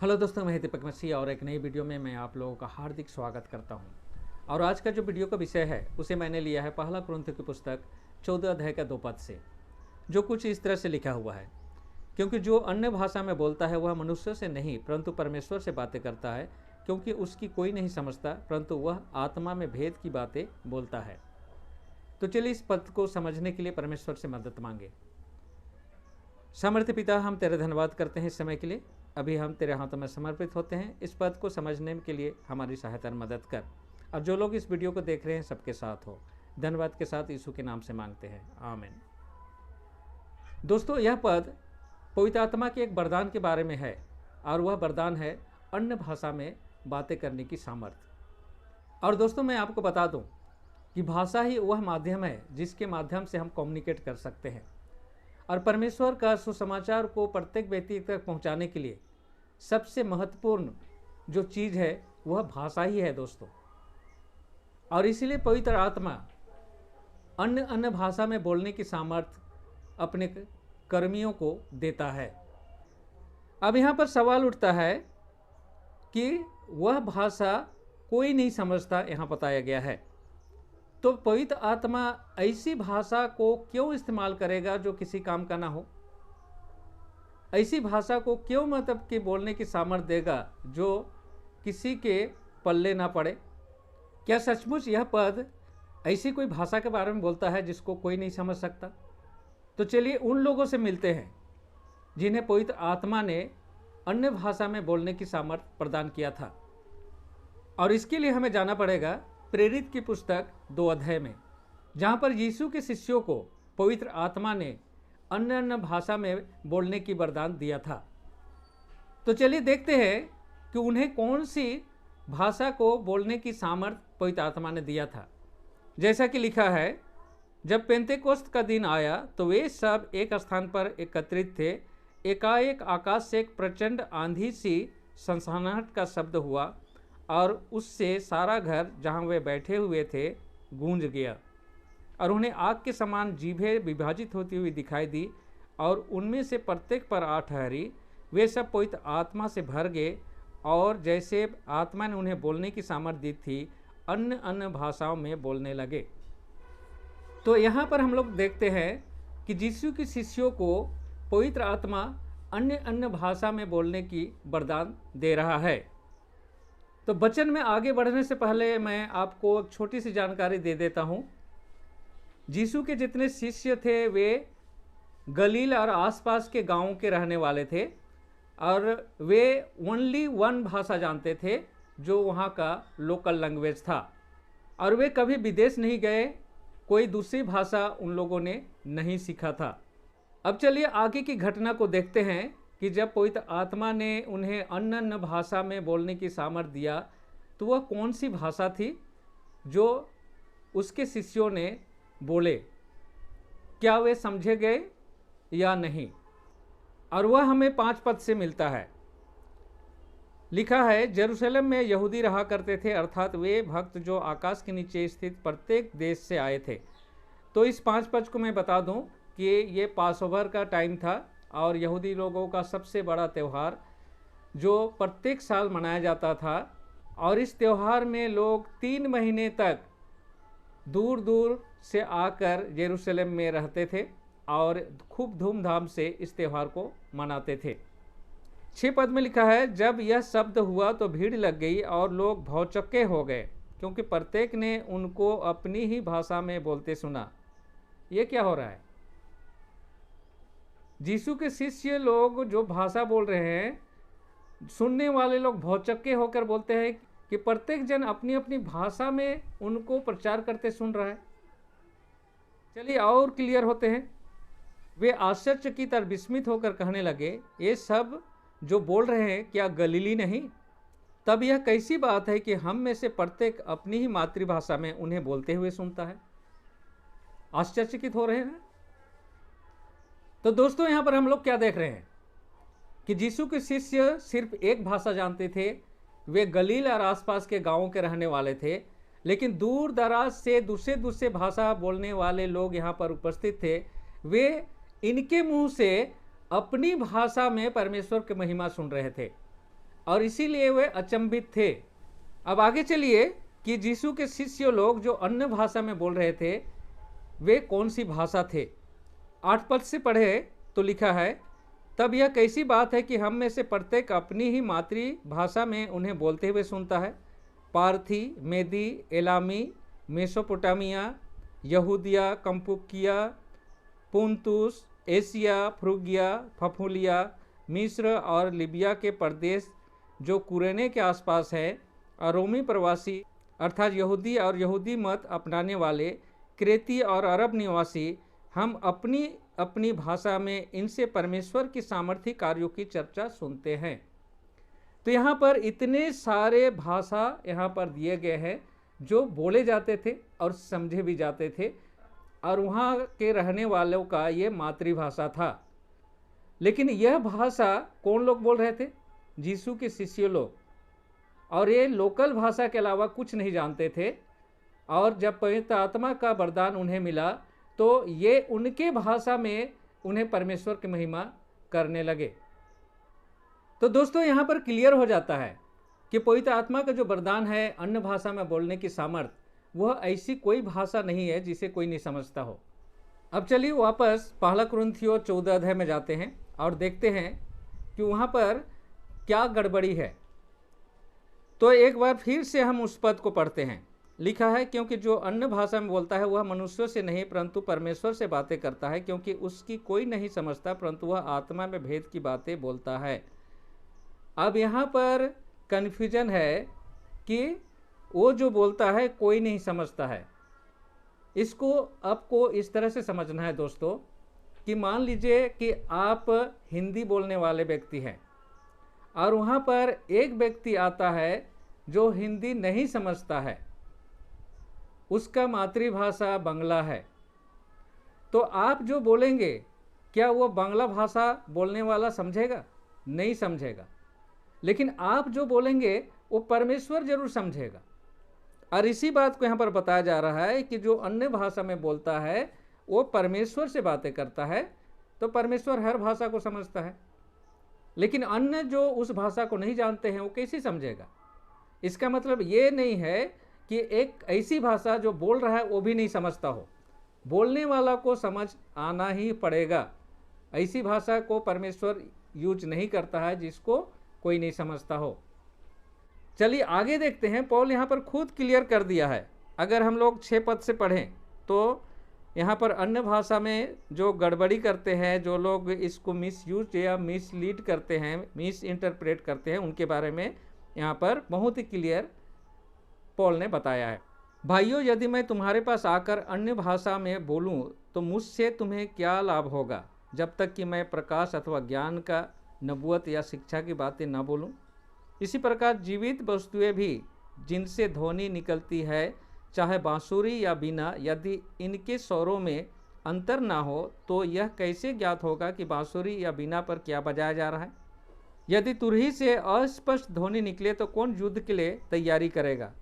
Hello दोस्तों, मैं दीपक मसीह और एक नई वीडियो में मैं आप लोगों का हार्दिक स्वागत करता हूं। और आज का जो वीडियो का विषय है उसे मैंने लिया है पहला कुरिन्थियों की पुस्तक 14 अध्याय का 2 पद से, जो कुछ इस तरह से लिखा हुआ है। क्योंकि जो अन्य भाषा में बोलता है वह मनुष्य से नहीं परंतु परमेश्वर से बातें करता है, क्योंकि उसकी कोई नहीं समझता, परंतु वह आत्मा में भेद की बातें बोलता है। तो चलिए इस पद को समझने के लिए परमेश्वर से मदद मांगे। समर्थ पिता, हम तेरा धन्यवाद करते हैं इस समय के लिए। अभी हम तेरे हाथों में समर्पित होते हैं। इस पद को समझने के लिए हमारी सहायता और मदद कर, और जो लोग इस वीडियो को देख रहे हैं सबके साथ हो। धन्यवाद के साथ यीशु के नाम से मांगते हैं, आमीन। दोस्तों, यह पद पवित्र आत्मा के एक वरदान के बारे में है, और वह वरदान है अन्य भाषा में बातें करने की सामर्थ्य। और दोस्तों, मैं आपको बता दूं कि भाषा ही वह माध्यम है जिसके माध्यम से हम कम्युनिकेट कर सकते हैं, और परमेश्वर का सुसमाचार को प्रत्येक व्यक्ति तक पहुंचाने के लिए सबसे महत्वपूर्ण जो चीज़ है वह भाषा ही है दोस्तों। और इसीलिए पवित्र आत्मा अन्य भाषा में बोलने की सामर्थ्य अपने कर्मियों को देता है। अब यहाँ पर सवाल उठता है कि वह भाषा कोई नहीं समझता, यहाँ बताया गया है। तो पवित्र आत्मा ऐसी भाषा को क्यों इस्तेमाल करेगा जो किसी काम का ना हो? ऐसी भाषा को क्यों मतलब कि बोलने की सामर्थ्य देगा जो किसी के पल्ले ना पड़े? क्या सचमुच यह पद ऐसी कोई भाषा के बारे में बोलता है जिसको कोई नहीं समझ सकता? तो चलिए उन लोगों से मिलते हैं जिन्हें पवित्र आत्मा ने अन्य भाषा में बोलने की सामर्थ्य प्रदान किया था। और इसके लिए हमें जाना पड़ेगा प्रेरित की पुस्तक 2 अध्याय में, जहाँ पर यीशु के शिष्यों को पवित्र आत्मा ने अन्य भाषा में बोलने की वरदान दिया था। तो चलिए देखते हैं कि उन्हें कौन सी भाषा को बोलने की सामर्थ्य पवित्र आत्मा ने दिया था। जैसा कि लिखा है, जब पेंतेकोस्त का दिन आया तो वे सब एक स्थान पर एकत्रित थे। एकाएक आकाश से एक प्रचंड आंधी सी सनसनाहट का शब्द हुआ, और उससे सारा घर जहाँ वे बैठे हुए थे गूंज गया, और उन्हें आग के समान जीभें विभाजित होती हुई दिखाई दी, और उनमें से प्रत्येक पर आ ठहरी। वे सब पवित्र आत्मा से भर गए, और जैसे आत्मा ने उन्हें बोलने की सामर्थ्य दी थी अन्य भाषाओं में बोलने लगे। तो यहाँ पर हम लोग देखते हैं कि यीशु के शिष्यों को पवित्र आत्मा अन्य भाषा में बोलने की वरदान दे रहा है। तो वचन में आगे बढ़ने से पहले मैं आपको एक छोटी सी जानकारी दे देता हूँ। यीशु के जितने शिष्य थे वे गलील और आसपास के गांवों के रहने वाले थे, और वे ओनली वन भाषा जानते थे जो वहाँ का लोकल लैंग्वेज था, और वे कभी विदेश नहीं गए, कोई दूसरी भाषा उन लोगों ने नहीं सीखा था। अब चलिए आगे की घटना को देखते हैं कि जब पवित्र आत्मा ने उन्हें अन्य भाषा में बोलने की सामर्थ्य दिया तो वह कौन सी भाषा थी जो उसके शिष्यों ने बोले। क्या वे समझे गए या नहीं? और वह हमें 5 पद से मिलता है। लिखा है, जेरूशलेम में यहूदी रहा करते थे, अर्थात वे भक्त जो आकाश के नीचे स्थित प्रत्येक देश से आए थे। तो इस 5 पद को मैं बता दूं कि ये पासओवर का टाइम था, और यहूदी लोगों का सबसे बड़ा त्यौहार जो प्रत्येक साल मनाया जाता था। और इस त्यौहार में लोग 3 महीने तक दूर दूर से आकर यरूशलेम में रहते थे और खूब धूमधाम से इस त्यौहार को मनाते थे। 6 पद में लिखा है, जब यह शब्द हुआ तो भीड़ लग गई और लोग भौचक्के हो गए, क्योंकि प्रत्येक ने उनको अपनी ही भाषा में बोलते सुना। ये क्या हो रहा है? यीशु के शिष्य लोग जो भाषा बोल रहे हैं, सुनने वाले लोग भौचक्के होकर बोलते हैं कि प्रत्येक जन अपनी अपनी भाषा में उनको प्रचार करते सुन रहा है। चलिए और क्लियर होते हैं। वे आश्चर्यचकित और विस्मित होकर कहने लगे, ये सब जो बोल रहे हैं क्या गलीली नहीं? तब यह कैसी बात है कि हम में से प्रत्येक अपनी ही मातृभाषा में उन्हें बोलते हुए सुनता है? आश्चर्यचकित हो रहे हैं। तो दोस्तों, यहाँ पर हम लोग क्या देख रहे हैं कि यीशु के शिष्य सिर्फ एक भाषा जानते थे। वे गलील और आसपास के गांवों के रहने वाले थे, लेकिन दूर दराज से दूसरे भाषा बोलने वाले लोग यहाँ पर उपस्थित थे। वे इनके मुंह से अपनी भाषा में परमेश्वर की महिमा सुन रहे थे। और इसीलिए वे अचंभित थे। अब आगे चलिए कि यीशु के शिष्य लोग जो अन्य भाषा में बोल रहे थे वे कौन सी भाषा थे। 8 पद से पढ़े तो लिखा है, तब यह कैसी बात है कि हम में से प्रत्येक अपनी ही मातृभाषा में उन्हें बोलते हुए सुनता है। पार्थी, मेदी, एलामी, मेसोपोटामिया, यहूदिया, कंपुकिया, पुंतुस, एशिया, फ्रूगिया, फफूलिया, मिस्र और लिबिया के प्रदेश जो कुरेने के आसपास है, और रोमी प्रवासी अर्थात यहूदी और यहूदी मत अपनाने वाले, क्रेती और अरब निवासी, हम अपनी अपनी भाषा में इनसे परमेश्वर की सामर्थ्य कार्यों की चर्चा सुनते हैं। तो यहाँ पर इतने सारे भाषा यहाँ पर दिए गए हैं जो बोले जाते थे और समझे भी जाते थे, और वहाँ के रहने वालों का ये मातृभाषा था। लेकिन यह भाषा कौन लोग बोल रहे थे? यीशु के शिष्य लोग, और ये लोकल भाषा के अलावा कुछ नहीं जानते थे। और जब पवित्र आत्मा का वरदान उन्हें मिला तो ये उनके भाषा में उन्हें परमेश्वर की महिमा करने लगे। तो दोस्तों यहाँ पर क्लियर हो जाता है कि पवित्र आत्मा का जो वरदान है अन्य भाषा में बोलने की सामर्थ, वह ऐसी कोई भाषा नहीं है जिसे कोई नहीं समझता हो। अब चलिए वापस पहला कुरिन्थियों 14 अध्याय में जाते हैं और देखते हैं कि वहाँ पर क्या गड़बड़ी है। तो एक बार फिर से हम उस पद को पढ़ते हैं। लिखा है, क्योंकि जो अन्य भाषा में बोलता है वह मनुष्यों से नहीं परंतु परमेश्वर से बातें करता है, क्योंकि उसकी कोई नहीं समझता, परंतु वह आत्मा में भेद की बातें बोलता है। अब यहाँ पर कन्फ्यूजन है कि वो जो बोलता है कोई नहीं समझता है। इसको आपको इस तरह से समझना है दोस्तों कि मान लीजिए कि आप हिंदी बोलने वाले व्यक्ति हैं और वहाँ पर एक व्यक्ति आता है जो हिंदी नहीं समझता है, उसका मातृभाषा बांग्ला है, तो आप जो बोलेंगे क्या वो बांग्ला भाषा बोलने वाला समझेगा? नहीं समझेगा। लेकिन आप जो बोलेंगे वो परमेश्वर जरूर समझेगा। और इसी बात को यहाँ पर बताया जा रहा है कि जो अन्य भाषा में बोलता है वो परमेश्वर से बातें करता है, तो परमेश्वर हर भाषा को समझता है। लेकिन अन्य जो उस भाषा को नहीं जानते हैं वो कैसे समझेगा? इसका मतलब ये नहीं है कि एक ऐसी भाषा जो बोल रहा है वो भी नहीं समझता हो, बोलने वाला को समझ आना ही पड़ेगा। ऐसी भाषा को परमेश्वर यूज नहीं करता है जिसको कोई नहीं समझता हो। चलिए आगे देखते हैं। पौल यहाँ पर खुद क्लियर कर दिया है। अगर हम लोग 6 पद से पढ़ें तो यहाँ पर अन्य भाषा में जो गड़बड़ी करते हैं, जो लोग इसको मिसयूज या मिसलीड करते हैं, मिस इंटरप्रेट करते हैं, उनके बारे में यहाँ पर बहुत ही क्लियर पौल ने बताया है। भाइयों, यदि मैं तुम्हारे पास आकर अन्य भाषा में बोलूँ तो मुझसे तुम्हें क्या लाभ होगा, जब तक कि मैं प्रकाश अथवा ज्ञान का, नबूवत या शिक्षा की बातें न बोलूं? इसी प्रकार जीवित वस्तुएं भी जिनसे ध्वनि निकलती है, चाहे बांसुरी या बीना, यदि इनके स्वरों में अंतर ना हो तो यह कैसे ज्ञात होगा कि बांसुरी या बीना पर क्या बजाया जा रहा है? यदि तुरही से अस्पष्ट ध्वनि निकले तो कौन युद्ध के लिए तैयारी करेगा?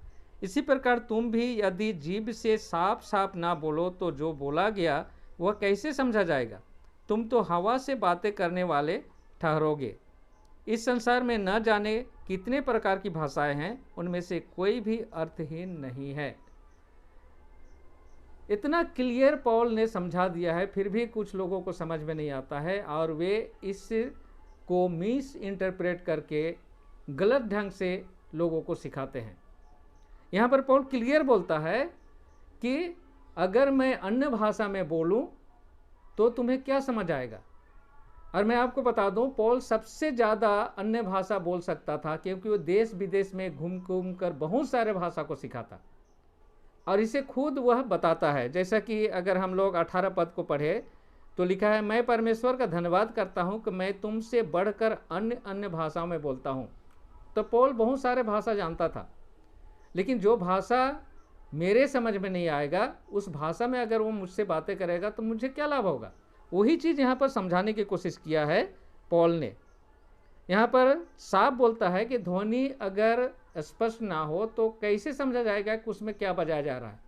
इसी प्रकार तुम भी यदि जीभ से साफ साफ ना बोलो तो जो बोला गया वह कैसे समझा जाएगा? तुम तो हवा से बातें करने वाले ठहरोगे। इस संसार में न जाने कितने प्रकार की भाषाएं हैं, उनमें से कोई भी अर्थहीन नहीं है। इतना क्लियर पौल ने समझा दिया है, फिर भी कुछ लोगों को समझ में नहीं आता है और वे इसको मिस इंटरप्रेट करके गलत ढंग से लोगों को सिखाते हैं। यहाँ पर पौल क्लियर बोलता है कि अगर मैं अन्य भाषा में बोलूं तो तुम्हें क्या समझ आएगा? और मैं आपको बता दूं, पौल सबसे ज़्यादा अन्य भाषा बोल सकता था क्योंकि वो देश विदेश में घूम घूम कर बहुत सारे भाषा को सिखाता, और इसे खुद वह बताता है। जैसा कि अगर हम लोग 18 पद को पढ़े तो लिखा है, मैं परमेश्वर का धन्यवाद करता हूं कि मैं तुमसे बढ़कर अन्य अन्य भाषाओं में बोलता हूं। तो पौल बहुत सारे भाषा जानता था, लेकिन जो भाषा मेरे समझ में नहीं आएगा उस भाषा में अगर वो मुझसे बातें करेगा तो मुझे क्या लाभ होगा? वही चीज़ यहाँ पर समझाने की कोशिश किया है पौल ने। यहाँ पर साफ बोलता है कि ध्वनि अगर स्पष्ट ना हो तो कैसे समझा जाएगा कि उसमें क्या बजाया जा रहा है?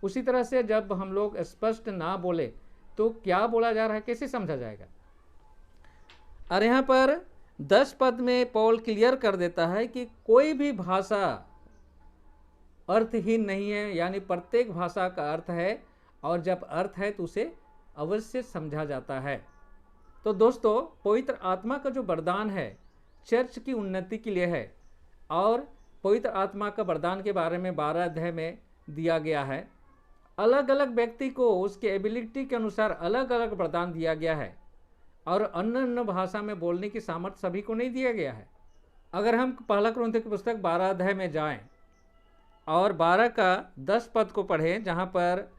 उसी तरह से जब हम लोग स्पष्ट ना बोले तो क्या बोला जा रहा है कैसे समझा जाएगा? और यहाँ पर 10 पद में पॉल क्लियर कर देता है कि कोई भी भाषा अर्थहीन नहीं है, यानी प्रत्येक भाषा का अर्थ है, और जब अर्थ है तो उसे अवश्य समझा जाता है। तो दोस्तों, पवित्र आत्मा का जो वरदान है चर्च की उन्नति के लिए है, और पवित्र आत्मा का वरदान के बारे में 12 अध्याय में दिया गया है। अलग अलग व्यक्ति को उसके एबिलिटी के अनुसार अलग अलग वरदान दिया गया है, और अन्य अन्य भाषा में बोलने की सामर्थ्य सभी को नहीं दिया गया है। अगर हम पहला कुरिन्थियों की पुस्तक 12 अध्याय में जाएं और 12 का 10 पद को पढ़ें, जहाँ पर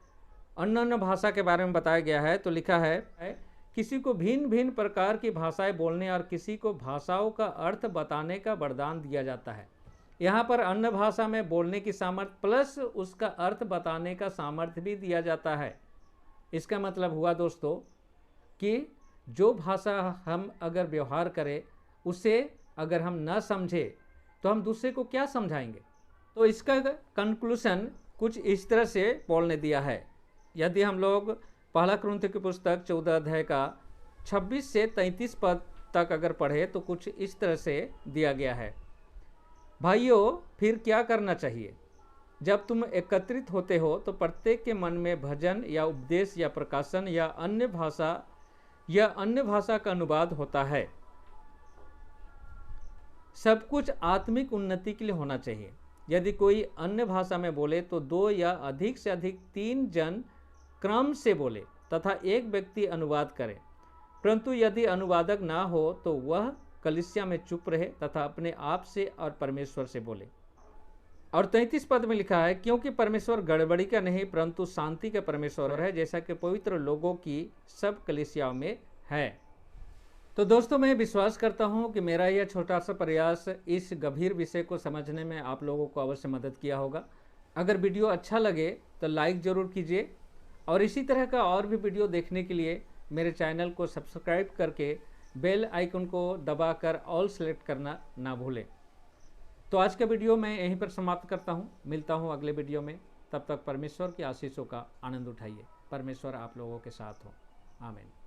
अन्य अन्य भाषा के बारे में बताया गया है, तो लिखा है किसी को भिन्न भिन्न प्रकार की भाषाएं बोलने और किसी को भाषाओं का अर्थ बताने का वरदान दिया जाता है। यहाँ पर अन्य भाषा में बोलने की सामर्थ्य प्लस उसका अर्थ बताने का सामर्थ्य भी दिया जाता है। इसका मतलब हुआ दोस्तों कि जो भाषा हम अगर व्यवहार करें उसे अगर हम न समझे तो हम दूसरे को क्या समझाएंगे। तो इसका कंक्लूशन कुछ इस तरह से पॉल ने दिया है। यदि हम लोग पहला कुरिन्थियों की पुस्तक 14 अध्याय का 26 से 33 पद तक अगर पढ़े तो कुछ इस तरह से दिया गया है। भाइयों, फिर क्या करना चाहिए? जब तुम एकत्रित होते हो तो प्रत्येक के मन में भजन या उपदेश या प्रकाशन या अन्य भाषा का अनुवाद होता है। सब कुछ आत्मिक उन्नति के लिए होना चाहिए। यदि कोई अन्य भाषा में बोले तो 2 या अधिक से अधिक 3 जन क्रम से बोले तथा एक व्यक्ति अनुवाद करे। परंतु यदि अनुवादक ना हो तो वह कलीसिया में चुप रहे तथा अपने आप से और परमेश्वर से बोले। और 33 पद में लिखा है, क्योंकि परमेश्वर गड़बड़ी का नहीं परंतु शांति का परमेश्वर है, जैसा कि पवित्र लोगों की सब कलीसियाओं में है। तो दोस्तों, मैं विश्वास करता हूं कि मेरा यह छोटा सा प्रयास इस गंभीर विषय को समझने में आप लोगों को अवश्य मदद किया होगा। अगर वीडियो अच्छा लगे तो लाइक ज़रूर कीजिए, और इसी तरह का और भी वीडियो देखने के लिए मेरे चैनल को सब्सक्राइब करके बेल आइकन को दबाकर ऑल सेलेक्ट करना ना भूलें। तो आज का वीडियो मैं यहीं पर समाप्त करता हूं। मिलता हूं अगले वीडियो में। तब तक परमेश्वर की आशीषों का आनंद उठाइए। परमेश्वर आप लोगों के साथ हो। आमीन।